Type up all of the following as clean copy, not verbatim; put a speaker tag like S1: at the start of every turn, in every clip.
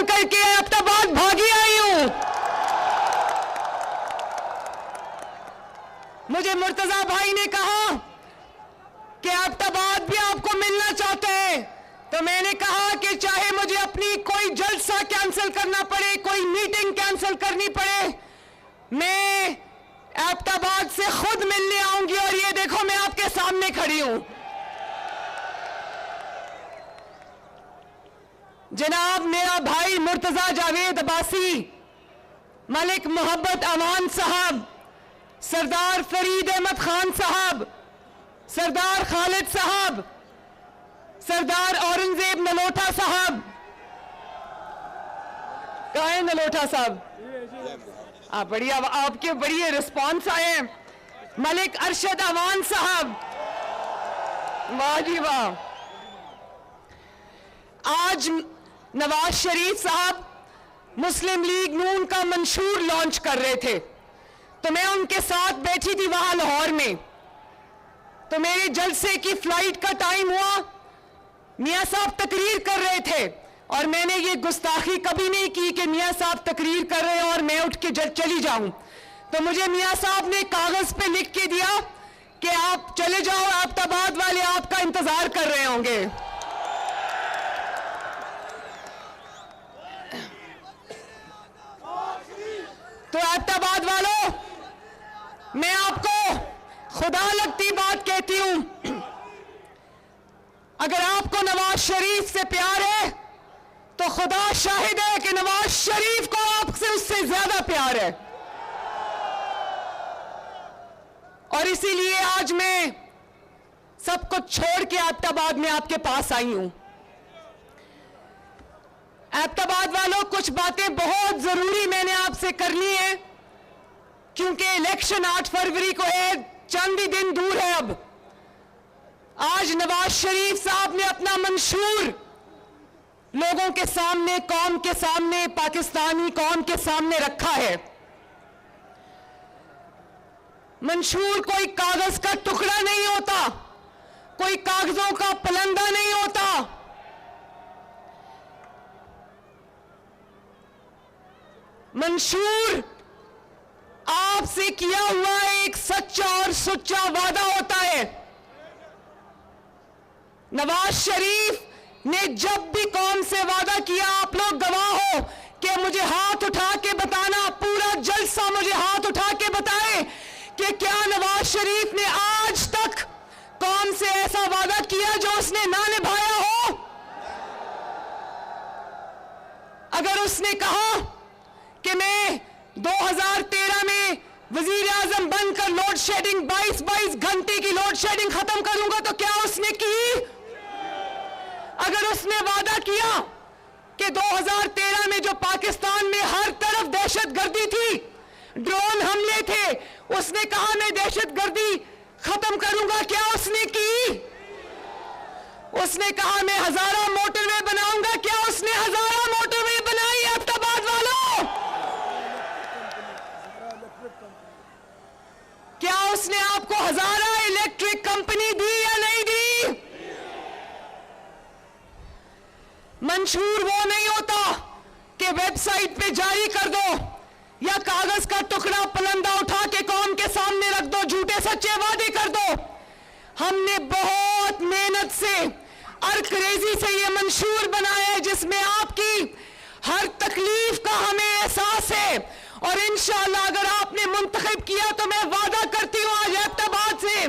S1: Cancel करके एबटाबाद भागी आई हूं। मुझे मुर्तजा भाई ने कहा कि एबटाबाद भी आपको मिलना चाहते हैं, तो मैंने कहा कि चाहे मुझे अपनी कोई जलसा कैंसिल करना पड़े, कोई मीटिंग कैंसिल करनी पड़े, मैं एबटाबाद से खुद मिलने आऊंगी। और ये देखो मैं आपके सामने खड़ी हूं। जनाब मेरा भाई मुर्तजा जावेद अब्बासी, मलिक मोहब्बत अमान साहब, सरदार फरीद अहमद खान साहब, सरदार खालिद साहब, सरदार औरंगजेब नलोटा साहब, कहाँ है नलोटा साहब? बढ़िया, आपके बढ़िया रिस्पॉन्स आए हैं। मलिक अरशद अवान साहब, वाह जी वाह। आज नवाज शरीफ साहब मुस्लिम लीग नून का मंशूर लॉन्च कर रहे थे, तो मैं उनके साथ बैठी थी वहां लाहौर में। तो मेरे जलसे की फ्लाइट का टाइम हुआ, मियां साहब तकरीर कर रहे थे, और मैंने ये गुस्ताखी कभी नहीं की कि मियां साहब तकरीर कर रहे हैं और मैं उठ के चली जाऊं। तो मुझे मियां साहब ने कागज पे लिख के दिया कि आप चले जाओ, एबटाबाद वाले आपका इंतजार कर रहे होंगे। तो एबटाबाद वालों, मैं आपको खुदा लगती बात कहती हूं, अगर आपको नवाज शरीफ से प्यार है तो खुदा शाहिद है कि नवाज शरीफ को आपसे उससे ज्यादा प्यार है। और इसीलिए आज मैं सब कुछ छोड़ के एबटाबाद में आपके पास आई हूं। एबटाबाद वालों, कुछ बातें बहुत जरूरी मैंने आपसे करनी है, क्योंकि इलेक्शन 8 फरवरी को है, चंद ही दिन दूर है। अब आज नवाज शरीफ साहब ने अपना मंशूर लोगों के सामने, कौम के सामने, पाकिस्तानी कौम के सामने रखा है। मंशूर कोई कागज का टुकड़ा नहीं होता, कोई कागजों का पलंदा नहीं होता। मंशूर आपसे किया हुआ एक सच्चा और सुच्चा वादा होता है। नवाज शरीफ ने जब भी कौम से वादा किया, आप लोग गवाह हो, कि मुझे हाथ उठा के बताना, पूरा जलसा मुझे हाथ उठा के बताए कि क्या नवाज शरीफ ने आज तक कौम से ऐसा वादा किया जो उसने ना निभाया हो। अगर उसने कहा कि मैं 2013 में वजीर आजम बनकर लोड शेडिंग 22 घंटे की लोड शेडिंग खत्म करूंगा, तो क्या उसने की? अगर उसने वादा किया कि 2013 में जो पाकिस्तान में हर तरफ दहशतगर्दी थी, ड्रोन हमले थे, उसने कहा मैं दहशतगर्दी खत्म करूंगा, क्या उसने की? उसने कहा मैं 1000 मोटरवे बनाऊंगा, क्या उसने 1000 मोटरवे बनाई? एबटाबाद वालों, क्या उसने आपको 1000 इलेक्ट्रिक कंपनी दी या नहीं दी? मंशूर वो नहीं होता कि वेबसाइट पे जारी कर दो या कागज का टुकड़ा पलंदा उठा के कौम के सामने रख दो, झूठे सच्चे वादे कर दो। हमने बहुत मेहनत से, अरकरेजी से ये मंशूर बनाया है, जिसमें आपकी हर तकलीफ का हमें एहसास है। और इंशाअल्लाह अगर आपने मुंतखब किया तो मैं वादा करती हूं आज एबटाबाद से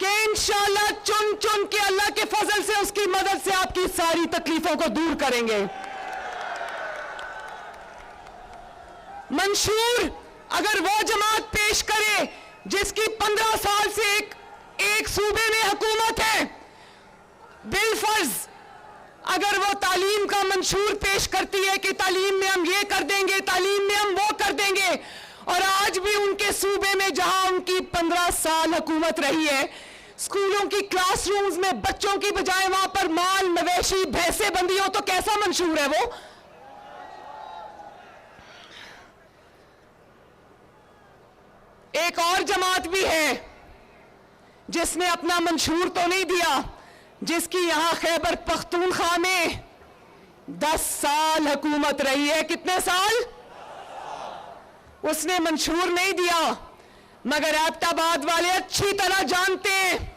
S1: कि इंशाअल्लाह चुन चुन के अल्लाह के फजल से, उसकी मदद से आपकी सारी तकलीफों को दूर करेंगे। मंशूर अगर वो जमात पेश करे जिसकी 15 साल से एक सूबे में हुकूमत है, बिलफर्ज अगर वो तालीम का मंशूर पेश करती है कि तालीम में हम ये कर देंगे, तालीम में हम वो कर देंगे, और आज भी उनके सूबे में जहां उनकी 15 साल हुकूमत रही है, स्कूलों की क्लासरूम्स में बच्चों की बजाय वहां पर माल, मवेशी, भैंसे बंदी हो, तो कैसा मंशूर है वो? एक और जमात भी है जिसने अपना मंशूर तो नहीं दिया, जिसकी यहां खैबर पख्तूनख्वा में 10 साल हुकूमत रही है। कितने साल? उसने मंशूर नहीं दिया, मगर एबटाबाद वाले अच्छी तरह जानते हैं,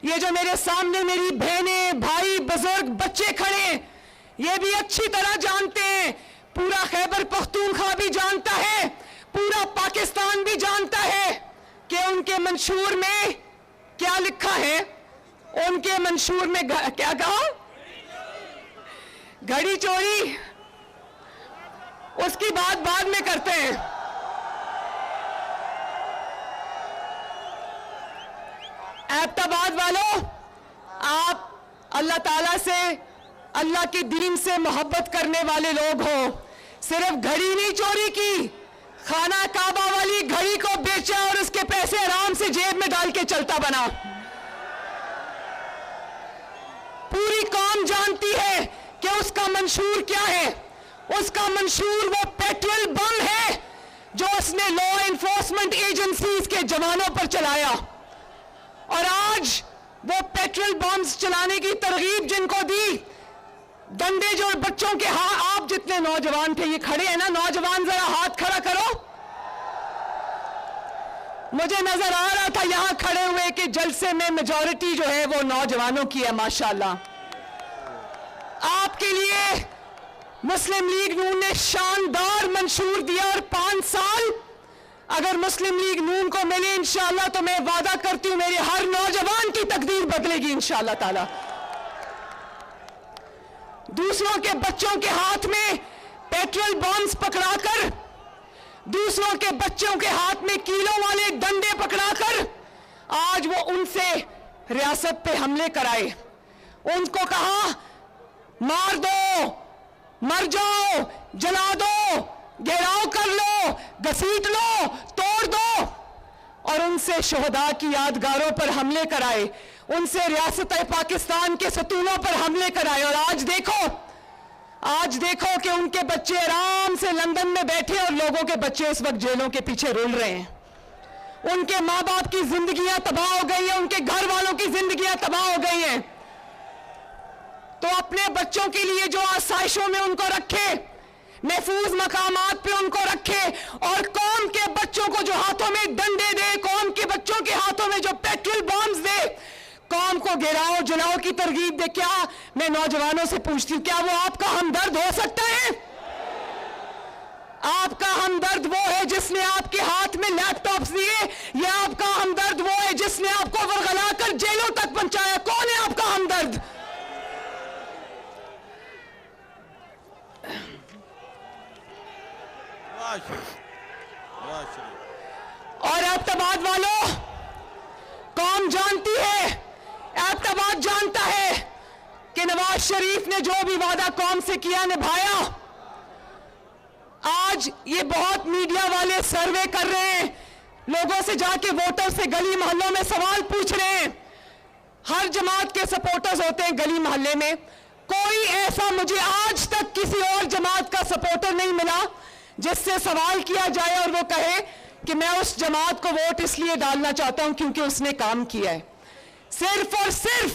S1: ये जो मेरे सामने मेरी बहनें, भाई, बुजुर्ग, बच्चे खड़े, ये भी अच्छी तरह जानते हैं, पूरा खैबर पख्तूनख्वा भी जानता है, पूरा पाकिस्तान भी जानता है कि उनके मंशूर में क्या लिखा है। उनके मंशूर में क्या कहा? घड़ी चोरी। उसकी बात बाद में करते हैं। एबटाबाद वालों, आप अल्लाह ताला से, अल्लाह के दीन से मोहब्बत करने वाले लोग हो। सिर्फ घड़ी नहीं चोरी की, खाना काबा वाली घड़ी को बेचा और उसके पैसे आराम से जेब में डाल के चलता बना। पूरी कौम जानती है कि उसका मंशूर क्या है। उसका मंशूर वो पेट्रोल बम है जो उसने लॉ एनफोर्समेंट एजेंसीज के जवानों पर चलाया। और आज वो पेट्रोल बम्स चलाने की तरगीब जिनको दी, डंडे जो बच्चों के आप जितने नौजवान थे, ये खड़े हैं ना नौजवान, जरा हाथ खड़ा करो। मुझे नजर आ रहा था यहां खड़े हुए कि जलसे में मेजॉरिटी जो है वो नौजवानों की है, माशाल्लाह। आपके लिए मुस्लिम लीग नून ने शानदार मंशूर दिया और 5 साल अगर मुस्लिम लीग नून को मिले इंशाअल्लाह, तो मैं वादा करती हूं मेरे हर नौजवान की तकदीर बदलेगी इंशाअल्लाह ताला। दूसरों के बच्चों के हाथ में पेट्रोल बॉम्ब्स पकड़ाकर, दूसरों के बच्चों के हाथ में कीलों वाले डंडे पकड़ाकर आज वो उनसे रियासत पे हमले कराए। उनको कहा मार दो, मर जाओ, जला दो, घेराव कर लो, घसीट लो, तोड़ दो, और उनसे शोहदा की यादगारों पर हमले कराए, उनसे रियासत पाकिस्तान के सतूनों पर हमले कराए। और आज देखो कि उनके बच्चे आराम से लंदन में बैठे और लोगों के बच्चे इस वक्त जेलों के पीछे रुल रहे हैं। उनके माँ बाप की जिंदगियां तबाह हो गई हैं, उनके घर वालों की जिंदगियां तबाह हो गई हैं। तो अपने बच्चों के लिए जो आसाइशों में उनको रखे, महफूज मकामात पे उनको रखे, और कौम के बच्चों को जो हाथों में डंडे दे, कौम के बच्चों के हाथों में जो पेट्रोल बॉम्ब्स दे, कौम को गिराओ जलाओ की तरगीब दे। क्या मैं नौजवानों से पूछती हूं, क्या वो आपका हमदर्द हो सकता है? आपका हमदर्द वो है जिसने आपके हाथ में लैपटॉप्स दिए, या आपका हमदर्द वो है जिसने आपको वरगलाकर जेलों तक पहुंचाया? कौन है आपका हमदर्द? और एबटाबाद वालों, कौम जानती है, एबटाबाद जानता है कि नवाज शरीफ ने जो भी वादा कौम से किया निभाया। आज ये बहुत मीडिया वाले सर्वे कर रहे हैं, लोगों से जाके वोटर से गली मोहल्लों में सवाल पूछ रहे हैं। हर जमात के सपोर्टर्स होते हैं गली मोहल्ले में, कोई ऐसा मुझे आज तक किसी और जमात का सपोर्टर नहीं मिला जिससे सवाल किया जाए और वो कहे कि मैं उस जमात को वोट इसलिए डालना चाहता हूं क्योंकि उसने काम किया है। सिर्फ और सिर्फ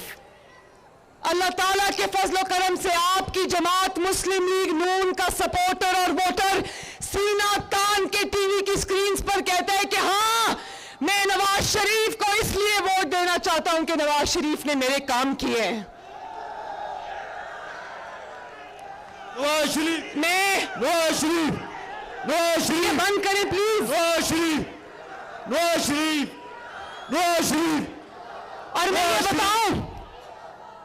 S1: अल्लाह ताला के फजल करम से आपकी जमात मुस्लिम लीग नून का सपोर्टर और वोटर सीना तान के टीवी की स्क्रीन पर कहता है कि हाँ, मैं नवाज शरीफ को इसलिए वोट देना चाहता हूं कि नवाज शरीफ ने मेरे काम किए हैं।
S2: नवाज शरीफ
S1: बंद करें प्लीज।
S2: नवाज शरीफ।
S1: और मैं ये बताऊं,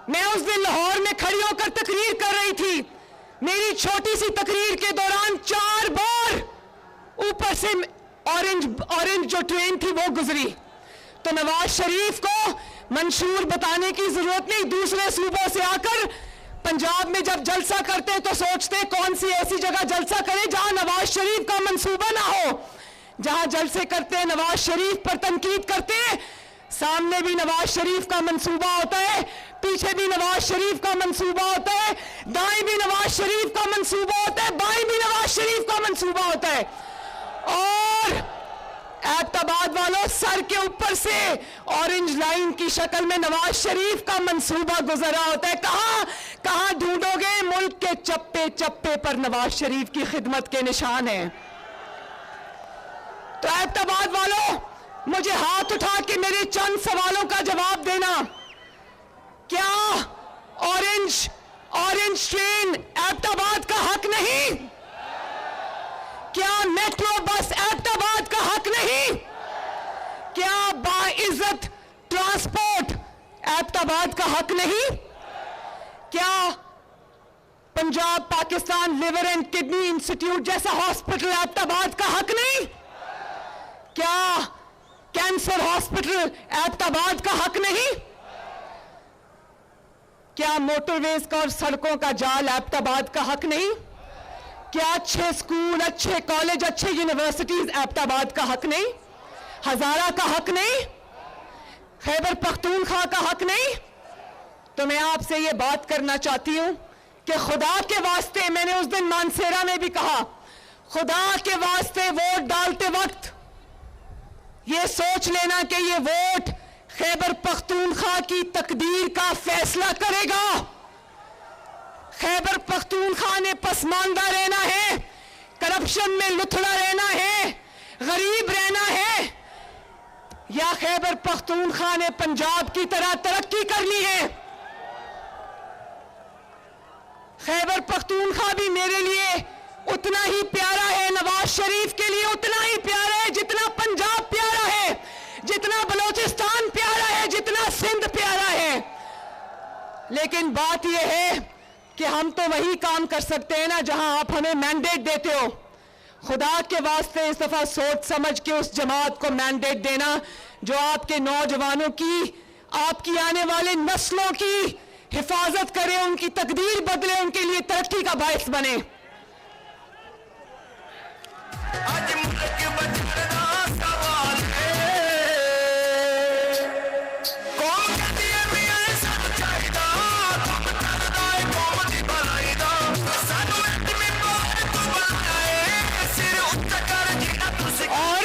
S1: मैं उस दिन लाहौर में खड़ी होकर तकरीर कर रही थी। मेरी छोटी सी तकरीर के दौरान 4 बार ऊपर से ऑरेंज जो ट्रेन थी वो गुजरी। तो नवाज शरीफ को मंशूर बताने की जरूरत नहीं। दूसरे सूबों से आकर पंजाब में जब जलसा करते हैं तो सोचते कौन सी ऐसी जगह जलसा करें जहां नवाज शरीफ का मंसूबा ना हो। जहां जलसे करते हैं नवाज शरीफ पर तनकीद करते हैं, सामने भी नवाज शरीफ का मंसूबा होता है, पीछे भी नवाज शरीफ का मंसूबा होता है, दाएं भी नवाज शरीफ का मंसूबा होता है, बाएं भी नवाज शरीफ का मंसूबा होता है। और एबटाबाद वालों, सर के ऊपर से ऑरेंज लाइन की शक्ल में नवाज शरीफ का मंसूबा गुजरा होता है। कहां ढूंढोगे मुल्क मुल्क के चप्पे चप्पे पर नवाज शरीफ की खिदमत के निशान हैं। तो एबटाबाद वालों, मुझे हाथ उठा के मेरे चंद सवालों का जवाब देना। क्या ऑरेंज ट्रेन एबटाबाद का हक नहीं? क्या मेट्रो बस एबटाबाद का हक नहीं? क्या बाइज्जत ट्रांसपोर्ट एबटाबाद का हक नहीं? क्या Punjab Pakistan liver and kidney institute जैसा हॉस्पिटल एबटाबाद का हक नहीं? क्या कैंसर हॉस्पिटल एबटाबाद का हक नहीं? क्या मोटरवेज का और सड़कों का जाल एबटाबाद का हक नहीं? क्या अच्छे स्कूल, अच्छे कॉलेज, अच्छे यूनिवर्सिटीज एबटाबाद का हक नहीं? हजारा का हक नहीं? खैबर पख्तूनख्वा का हक नहीं? तो मैं आपसे ये बात करना चाहती हूं कि खुदा के वास्ते, मैंने उस दिन मानसेरा में भी कहा, खुदा के वास्ते वोट डालते वक्त ये सोच लेना कि ये वोट खैबर पख्तूनख्वा की तकदीर का फैसला करेगा। खैबर पख्तूनख्वा ने पसमानदा रहना है, करप्शन में लुथड़ा रहना है, गरीब रहना है, या खैबर पख्तूनख्वा ने पंजाब की तरह तरक्की करनी है। खैबर पख्तूनख्वा भी मेरे लिए उतना ही प्यारा है, नवाज शरीफ के लिए उतना ही प्यारा है जितना पंजाब प्यारा है, जितना बलोचिस्तान प्यारा है, जितना सिंध प्यारा है। लेकिन बात यह है कि हम तो वही काम कर सकते हैं ना जहां आप हमें मैंडेट देते हो। खुदा के वास्ते इस दफा सोच समझ के उस जमात को मैंडेट देना जो आपके नौजवानों की, आपकी आने वाले नस्लों की हिफाजत करे, उनकी तकदीर बदले, उनके लिए तरक्की का बायस बने।
S3: आज मुल्क बचाना सवाल है, कौम कहती है मियां सब चाहिदा, तुम करदा है कौम दी भलाई दा, सानू एक मिंबर तू बनाए, सिर उत्ते कर जिना तुसी।
S1: और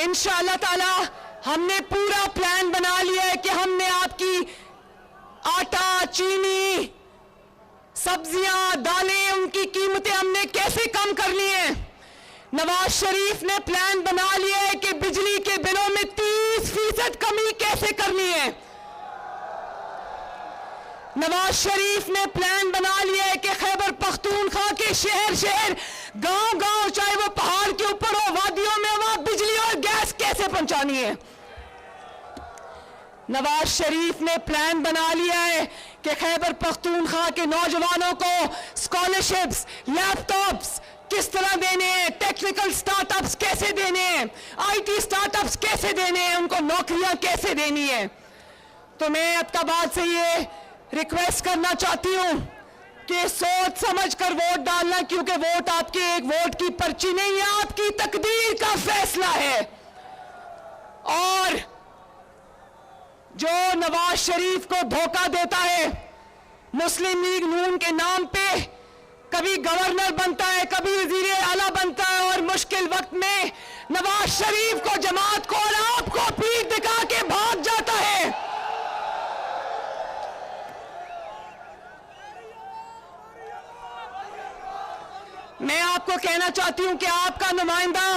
S1: इंशाअल्लाह ताला हमने पूरा प्लान बना लिया है कि हमने आपकी आटा, चीनी, सब्जियां, दालें, उनकी कीमतें हमने कैसे कम करनी है। नवाज शरीफ ने प्लान बना लिया है कि बिजली के बिलों में 30% कमी कैसे करनी है। नवाज शरीफ ने प्लान बना लिया है कि खैबर पख्तूनख्वा के शहर शहर, गांव गांव, चाहे वो पहाड़ के ऊपर हो, वादियों में, वहां बिजली और गैस कैसे पहुंचानी है। नवाज शरीफ ने प्लान बना लिया है कि खैबर पख्तूनख्वा के नौजवानों को स्कॉलरशिप्स, लैपटॉप्स किस तरह देने हैं, टेक्निकल स्टार्टअप्स कैसे देने हैं, आईटी स्टार्टअप्स कैसे देने हैं, उनको नौकरियां कैसे देनी है। तो मैं एबटाबाद से ये रिक्वेस्ट करना चाहती हूं कि सोच समझ कर वोट डालना, क्योंकि वोट आपके एक वोट की पर्ची नहीं है, आपकी तकदीर का फैसला है। और जो नवाज शरीफ को धोखा देता है, मुस्लिम लीग नून के नाम पे कभी गवर्नर बनता है, कभी वजीर आला बनता है, और मुश्किल वक्त में नवाज शरीफ को, जमात को और आपको पीठ दिखा के भाग जाता है। मैं आपको कहना चाहती हूं कि आपका नुमाइंदा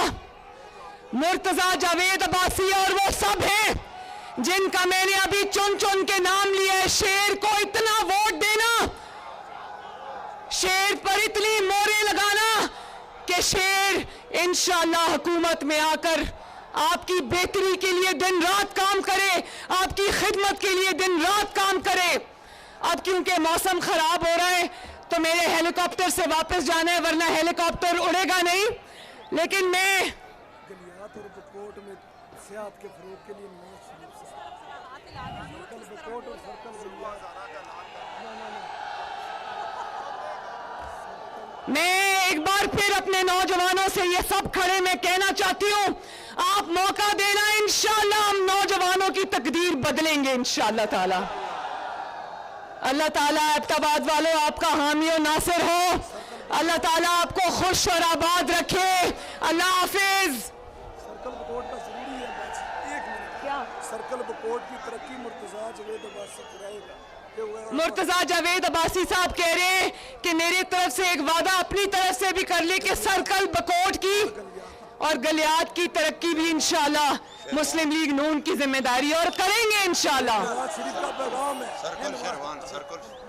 S1: मुर्तजा जावेद अब्बासी और वो सब हैं जिनका मैंने अभी चुन चुन के नाम लिया है। शेर को इतना वोट देना, शेर पर इतनी मोहरें लगाना कि शेर इंशाअल्लाह हुकूमत में आकर आपकी बेहतरी के लिए दिन रात काम करे, आपकी खिदमत के लिए दिन रात काम करे। अब क्योंकि मौसम खराब हो रहा है तो मेरे हेलीकॉप्टर से वापस जाना है, वरना हेलीकॉप्टर उड़ेगा नहीं। लेकिन मैं
S4: गलियात और बकोट में सियाहत के फरोग के लिए बकोट और सर्कल
S1: मैं एक बार फिर अपने नौजवानों से ये सब खड़े मैं कहना चाहती हूं, आप मौका देना, इंशाअल्लाह हम नौजवानों की तकदीर बदलेंगे इंशाअल्लाह ताला। अल्लाह ताला एबटाबाद वालों आपका हामी और नासिर हो। अल्लाह ताला आपको खुश और आबाद रखे। अल्लाह हाफिज।
S4: सर्कल बकोट का जरूरी है, बस एक मिनट।
S1: क्या
S4: सर्कल बकोट की तरक्की मुर्तजा जावेद अब्बासी कराएगा।
S1: मुर्तजा जावेद अब्बासी साहब कह रहे हैं कि मेरी तरफ से एक वादा अपनी तरफ से भी कर ली कि सर्कल बकोट की और गलियात की तरक्की भी इंशाल्लाह मुस्लिम लीग नून की जिम्मेदारी और करेंगे इंशाल्लाह।
S4: नवाज शरीफ का पैगाम है
S5: सर्कल शेरवान सर्कल